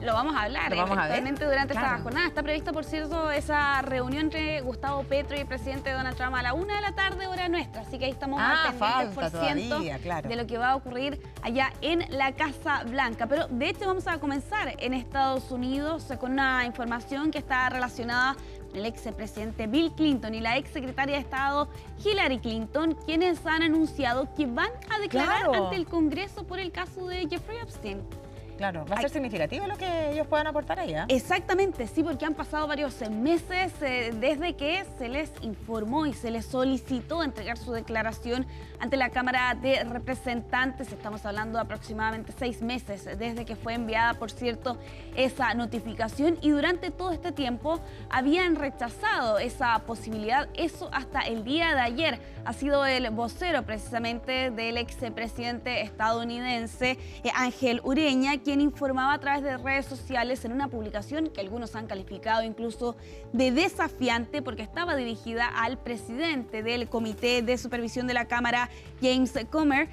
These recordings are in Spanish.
Lo vamos a hablar eventualmente durante esta jornada. Está prevista, por cierto, esa reunión entre Gustavo Petro y el presidente Donald Trump a la 1 de la tarde, hora nuestra. Así que ahí estamos al pendiente por ciento de lo que va a ocurrir allá en la Casa Blanca. Pero de hecho vamos a comenzar en Estados Unidos con una información que está relacionada con el expresidente Bill Clinton y la exsecretaria de Estado Hillary Clinton, quienes han anunciado que van a declarar ante el Congreso por el caso de Jeffrey Epstein. Claro, va a ser significativo lo que ellos puedan aportar ahí, ¿eh? Exactamente, sí, porque han pasado varios meses desde que se les informó y se les solicitó entregar su declaración ante la Cámara de Representantes. Estamos hablando de aproximadamente 6 meses desde que fue enviada, por cierto, esa notificación, y durante todo este tiempo habían rechazado esa posibilidad. Eso hasta el día de ayer. Ha sido el vocero precisamente del expresidente estadounidense Ángel Ureña quien informaba a través de redes sociales en una publicación que algunos han calificado incluso de desafiante porque estaba dirigida al presidente del Comité de Supervisión de la Cámara, James Comer,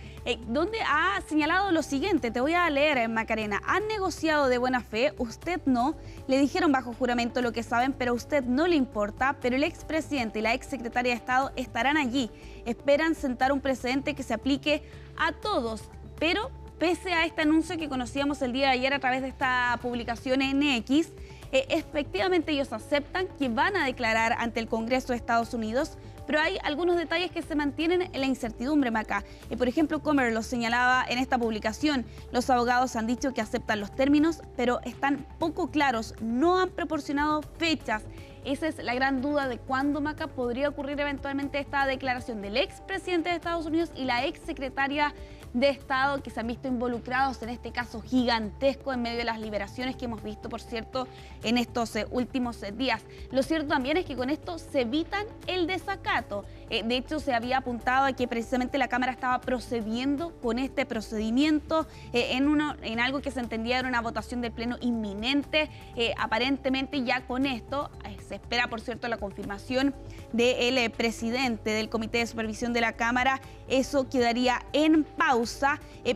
donde ha señalado lo siguiente. Te voy a leer, Macarena. Han negociado de buena fe, usted no. Le dijeron bajo juramento lo que saben, pero a usted no le importa. Pero el expresidente y la exsecretaria de Estado estarán allí. Esperan sentar un precedente que se aplique a todos, pero pese a este anuncio que conocíamos el día de ayer a través de esta publicación en X, efectivamente ellos aceptan que van a declarar ante el Congreso de Estados Unidos, pero hay algunos detalles que se mantienen en la incertidumbre, Maca. Por ejemplo, Comer lo señalaba en esta publicación. Los abogados han dicho que aceptan los términos, pero están poco claros, no han proporcionado fechas. Esa es la gran duda de cuándo, Maca, podría ocurrir eventualmente esta declaración del expresidente de Estados Unidos y la exsecretaria de Estado, que se han visto involucrados en este caso gigantesco en medio de las liberaciones que hemos visto, por cierto, en estos últimos días. Lo cierto también es que con esto se evitan el desacato. De hecho, se había apuntado a que precisamente la Cámara estaba procediendo con este procedimiento en algo que se entendía era una votación del Pleno inminente. Aparentemente ya con esto se espera, por cierto, la confirmación del presidente del Comité de Supervisión de la Cámara. Eso quedaría en pausa,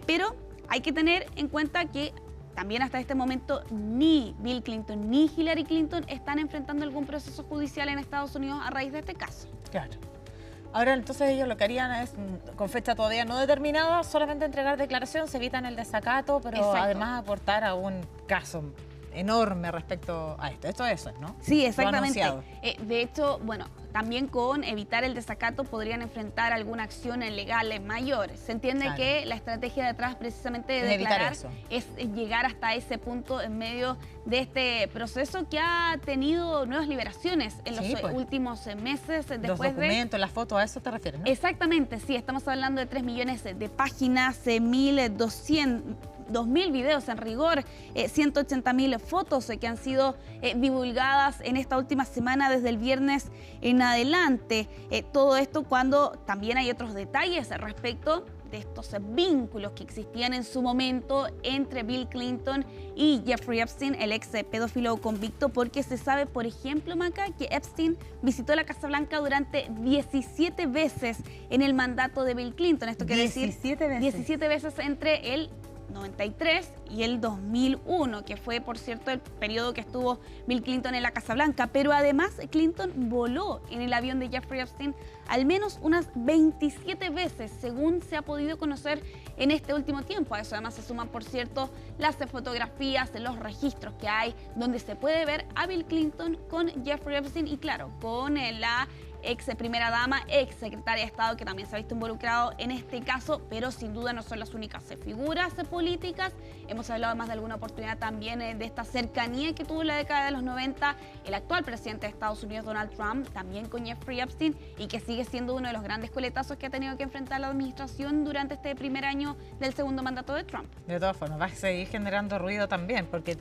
pero hay que tener en cuenta que también hasta este momento ni Bill Clinton ni Hillary Clinton están enfrentando algún proceso judicial en Estados Unidos a raíz de este caso. Claro. Ahora, entonces, ellos lo que harían es, con fecha todavía no determinada, solamente entregar declaración, se evitan el desacato, pero además aportar a un caso enorme respecto a esto. Esto es, ¿no? Sí, exactamente. De hecho, bueno, también con evitar el desacato podrían enfrentar alguna acción legal mayor. Se entiende que la estrategia detrás precisamente de declarar es llegar hasta ese punto en medio de este proceso que ha tenido nuevas liberaciones en los últimos meses. Los documentos, las fotos, ¿a eso te refieres, no? Exactamente, sí. Estamos hablando de 3 millones de páginas, 2.000 videos en rigor, 180.000 fotos que han sido divulgadas en esta última semana desde el viernes en adelante. Todo esto cuando también hay otros detalles respecto de estos vínculos que existían en su momento entre Bill Clinton y Jeffrey Epstein, el ex pedófilo convicto, porque se sabe, por ejemplo, Maca, que Epstein visitó la Casa Blanca durante 17 veces en el mandato de Bill Clinton. Esto quiere decir 17 veces entre el 93 y el 2001, que fue, por cierto, el periodo que estuvo Bill Clinton en la Casa Blanca. Pero además Clinton voló en el avión de Jeffrey Epstein al menos unas 27 veces, según se ha podido conocer en este último tiempo. A eso además se suman, por cierto, las fotografías, los registros que hay, donde se puede ver a Bill Clinton con Jeffrey Epstein y, claro, con la ex primera dama, ex secretaria de Estado, que también se ha visto involucrado en este caso, pero sin duda no son las únicas figuras políticas. Hemos hablado más de alguna oportunidad también de esta cercanía que tuvo en la década de los 90 el actual presidente de Estados Unidos, Donald Trump, también con Jeffrey Epstein, y que sigue siendo uno de los grandes coletazos que ha tenido que enfrentar la administración durante este primer año del segundo mandato de Trump. De todas formas, va a seguir generando ruido también, porque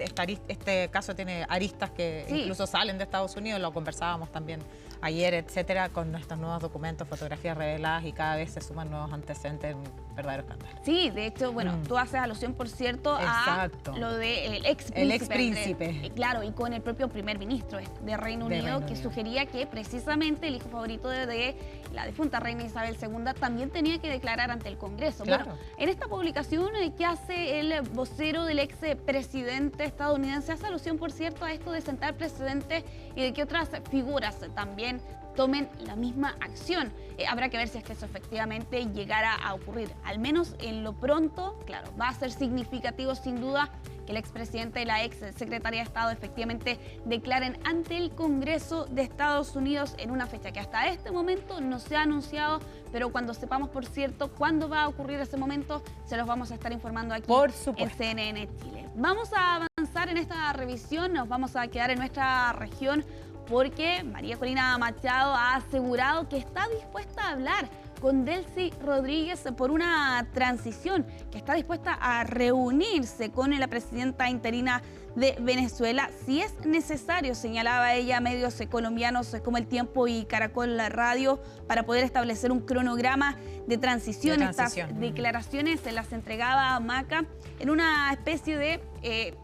este caso tiene aristas que incluso salen de Estados Unidos, lo conversábamos también ayer, etcétera. reitera con estos nuevos documentos, fotografías reveladas y cada vez se suman nuevos antecedentes, un verdadero escándalo. Sí, de hecho, bueno, tú haces alusión, por cierto, Exacto. a lo del expríncipe. El expríncipe. Claro, y con el propio primer ministro de Reino Unido, que sugería que precisamente el hijo favorito de la difunta reina Isabel II también tenía que declarar ante el Congreso. Claro. Bueno, en esta publicación que hace el vocero del expresidente estadounidense, hace alusión, por cierto, a esto de sentar precedentes y de que otras figuras también tomen la misma acción. Habrá que ver si es que eso efectivamente llegara a ocurrir. Al menos en lo pronto, claro, va a ser significativo sin duda que el expresidente y la ex secretaria de Estado efectivamente declaren ante el Congreso de Estados Unidos en una fecha que hasta este momento no se ha anunciado, pero cuando sepamos, por cierto, cuándo va a ocurrir ese momento, se los vamos a estar informando aquí en CNN Chile. Vamos a avanzar en esta revisión, nos vamos a quedar en nuestra región, porque María Corina Machado ha asegurado que está dispuesta a hablar con Delcy Rodríguez por una transición, que está dispuesta a reunirse con la presidenta interina de Venezuela si es necesario, señalaba ella a medios colombianos como El Tiempo y Caracol Radio, para poder establecer un cronograma de transición. Estas declaraciones se las entregaba a Maca en una especie de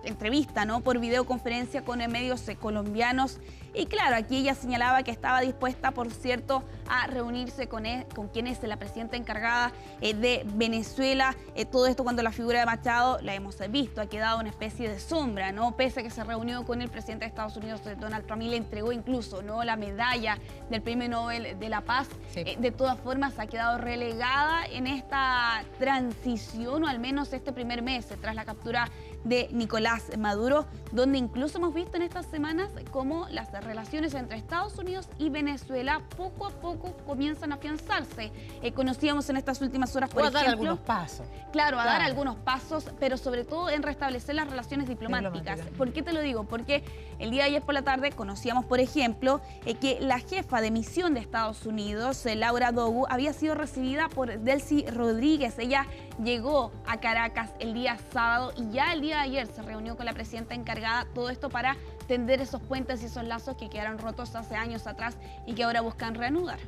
entrevista, ¿no?, por videoconferencia con medios colombianos. Y claro, aquí ella señalaba que estaba dispuesta, por cierto, a reunirse con quien es la presidenta encargada de Venezuela. Todo esto cuando la figura de Machado, la hemos visto, ha quedado una especie de sombra, ¿no? Pese a que se reunió con el presidente de Estados Unidos, Donald Trump, y le entregó incluso, ¿no?, la medalla del Premio Nobel de la Paz. Sí. De todas formas, ha quedado relegada en esta transición, o al menos este primer mes, tras la captura de Nicolás Maduro, donde incluso hemos visto en estas semanas cómo las relaciones entre Estados Unidos y Venezuela poco a poco comienzan a afianzarse. Conocíamos en estas últimas horas, por ejemplo, dar algunos pasos. Claro, a dar algunos pasos, pero sobre todo en restablecer las relaciones diplomáticas. ¿Por qué te lo digo? Porque el día de ayer por la tarde conocíamos, por ejemplo, que la jefa de misión de Estados Unidos, Laura Dogu, había sido recibida por Delcy Rodríguez. Ella llegó a Caracas el día sábado y ya el día de ayer se reunió con la presidenta encargada, todo esto para tender esos puentes y esos lazos que quedaron rotos hace años atrás y que ahora buscan reanudar.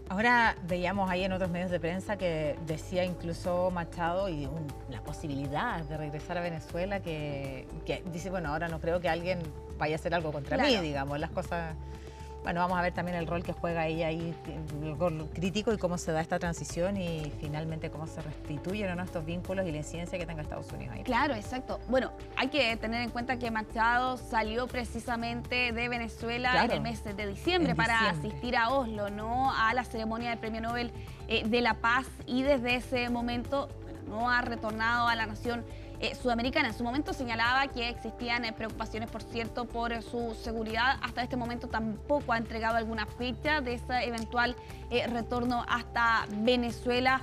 Ahora veíamos ahí en otros medios de prensa que decía incluso Machado y la posibilidad de regresar a Venezuela, que dice, bueno, ahora no creo que alguien vaya a hacer algo contra mí, digamos, las cosas. Bueno, vamos a ver también el rol que juega ella ahí, el rol crítico, y cómo se da esta transición y finalmente cómo se restituyen, ¿no?, estos vínculos y la incidencia que tenga Estados Unidos ahí. Claro, exacto. Bueno, hay que tener en cuenta que Machado salió precisamente de Venezuela en el mes de diciembre para asistir a Oslo, ¿no?, a la ceremonia del Premio Nobel de la Paz, y desde ese momento, bueno, no ha retornado a la nación sudamericana. En su momento señalaba que existían preocupaciones, por cierto, por su seguridad. Hasta este momento tampoco ha entregado alguna fecha de ese eventual retorno hasta Venezuela.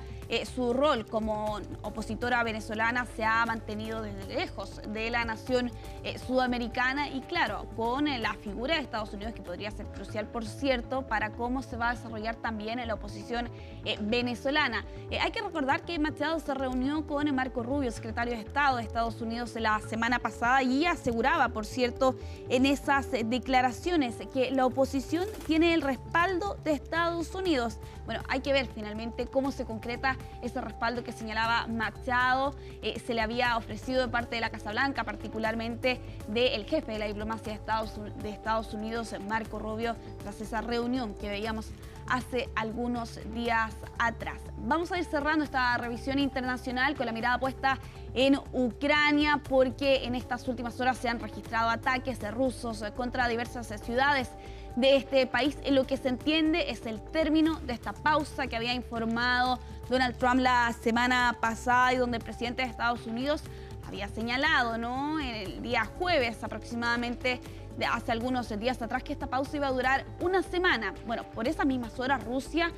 Su rol como opositora venezolana se ha mantenido desde lejos de la nación sudamericana, y claro, con la figura de Estados Unidos, que podría ser crucial, por cierto, para cómo se va a desarrollar también la oposición venezolana. Hay que recordar que Machado se reunió con Marco Rubio, secretario de Estado de Estados Unidos, la semana pasada, y aseguraba, por cierto, en esas declaraciones que la oposición tiene el respaldo de Estados Unidos. Bueno, hay que ver finalmente cómo se concreta ese respaldo que señalaba Machado. Se le había ofrecido de parte de la Casa Blanca, particularmente del jefe de la diplomacia de Estados Unidos, Marco Rubio, tras esa reunión que veíamos hace algunos días atrás. Vamos a ir cerrando esta revisión internacional con la mirada puesta en Ucrania, porque en estas últimas horas se han registrado ataques de rusos contra diversas ciudades de este país. En lo que se entiende es el término de esta pausa que había informado Donald Trump la semana pasada, y donde el presidente de Estados Unidos había señalado, ¿no?, el día jueves aproximadamente, hace algunos días atrás, que esta pausa iba a durar una semana. Bueno, por esas mismas horas Rusia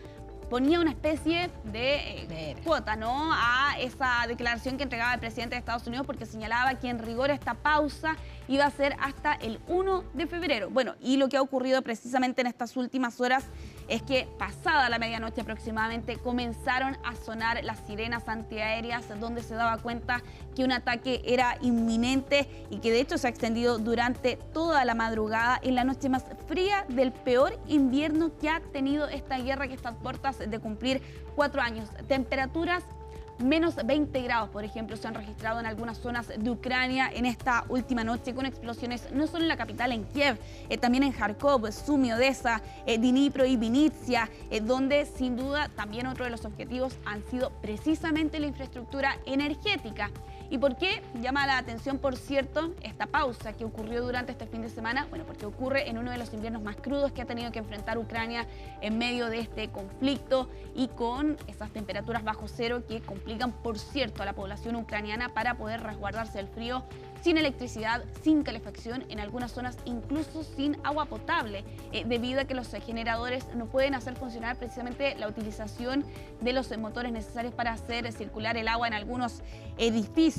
ponía una especie de cuota, ¿no?, a esa declaración que entregaba el presidente de Estados Unidos, porque señalaba que en rigor esta pausa iba a ser hasta el 1 de febrero. Bueno, y lo que ha ocurrido precisamente en estas últimas horas es que pasada la medianoche aproximadamente comenzaron a sonar las sirenas antiaéreas, donde se daba cuenta que un ataque era inminente y que de hecho se ha extendido durante toda la madrugada en la noche más fría del peor invierno que ha tenido esta guerra, que está a puertas de cumplir 4 años. Temperaturas menos 20 grados, por ejemplo, se han registrado en algunas zonas de Ucrania en esta última noche, con explosiones no solo en la capital, en Kiev, también en Kharkov, Sumy, Odessa, Dnipro y Vinnytsia, donde sin duda también otro de los objetivos han sido precisamente la infraestructura energética. ¿Y por qué llama la atención, por cierto, esta pausa que ocurrió durante este fin de semana? Bueno, porque ocurre en uno de los inviernos más crudos que ha tenido que enfrentar Ucrania en medio de este conflicto y con esas temperaturas bajo cero que complican, por cierto, a la población ucraniana para poder resguardarse del frío, sin electricidad, sin calefacción, en algunas zonas incluso sin agua potable, debido a que los generadores no pueden hacer funcionar precisamente la utilización de los motores necesarios para hacer circular el agua en algunos edificios.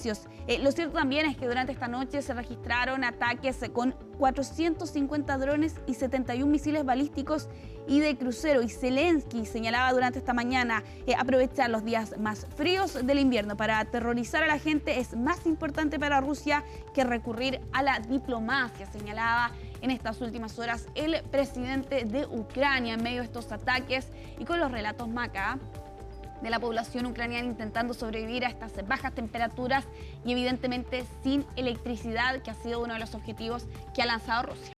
Lo cierto también es que durante esta noche se registraron ataques con 450 drones y 71 misiles balísticos y de crucero. Y Zelensky señalaba durante esta mañana aprovechar los días más fríos del invierno para aterrorizar a la gente es más importante para Rusia que recurrir a la diplomacia, señalaba en estas últimas horas el presidente de Ucrania en medio de estos ataques y con los relatos macabros de la población ucraniana intentando sobrevivir a estas bajas temperaturas y evidentemente sin electricidad, que ha sido uno de los objetivos que ha lanzado Rusia.